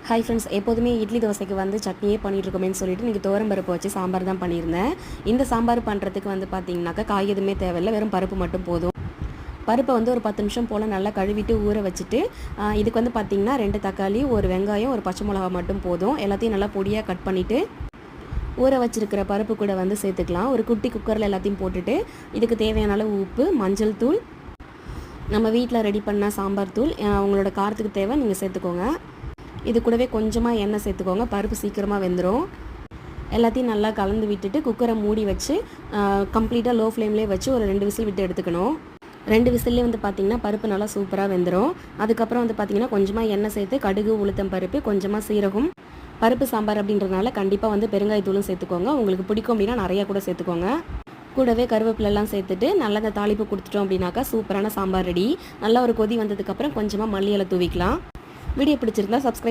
Hi friends, எப்போதுமே இட்லி தோசைக்கு வந்து சட்னியே பண்ணிகிட்ருக்கோமேன்னு சொல்லிட்டு இன்றைக்கி துவரம்பருப்பு வச்சு சாம்பார் தான் பண்ணியிருந்தேன். இந்த சாம்பார் பண்ணுறதுக்கு வந்து பார்த்திங்கனாக்கா காய் எதுவுமே தேவையில்லை, வெறும் பருப்பு மட்டும் போதும். பருப்பை வந்து ஒரு 10 நிமிஷம் போல் நல்லா கழுவிட்டு ஊற வச்சுட்டு இதுக்கு வந்து பார்த்திங்கன்னா 2 தக்காளி, ஒரு வெங்காயம், ஒரு பச்சை மிளகா மட்டும் போதும். எல்லாத்தையும் நல்லா பொடியாக கட் பண்ணிவிட்டு ஊற வச்சுருக்கிற பருப்பு கூட வந்து சேர்த்துக்கலாம். ஒரு குட்டி குக்கரில் எல்லாத்தையும் போட்டுட்டு இதுக்கு தேவையான அளவு உப்பு, மஞ்சள் தூள், நம்ம வீட்டில் ரெடி பண்ண சாம்பார் தூள், உங்களோட காரத்துக்கு தேவை நீங்கள் சேர்த்துக்கோங்க. இது கூடவே கொஞ்சமாக எண்ணெய் சேர்த்துக்கோங்க, பருப்பு சீக்கிரமாக வெந்துடும். எல்லாத்தையும் நல்லா கலந்து விட்டுட்டு குக்கரை மூடி வச்சு கம்ப்ளீட்டாக லோ ஃப்ளேம்லேயே வச்சு ஒரு 2 விசில் விட்டு எடுத்துக்கணும். 2 விசில்லே வந்து பார்த்திங்கன்னா பருப்பு நல்லா சூப்பராக வெந்துடும். அதுக்கப்புறம் வந்து பார்த்திங்கன்னா கொஞ்சமாக எண்ணெய் சேர்த்து கடுகு, உளுத்தம் பருப்பு, கொஞ்சமாக சீரகம், பருப்பு சாம்பார் அப்படின்றதுனால கண்டிப்பாக வந்து பெருங்காயத்தூளும் சேர்த்துக்கோங்க. உங்களுக்கு பிடிக்கும் அப்படின்னா நிறையா கூட சேர்த்துக்கோங்க. கூடவே கருவேப்பிலெல்லாம் சேர்த்துட்டு நல்லா அந்த தாளிப்பு கொடுத்துட்டோம் அப்படின்னாக்கா சூப்பரான சாம்பார் ரெடி. நல்லா ஒரு கொதி வந்ததுக்கப்புறம் கொஞ்சமாக மல்லி இலை தூவிக்கலாம். வீடியோ பிடிச்சிருந்தா சப்ஸ்கிரைப்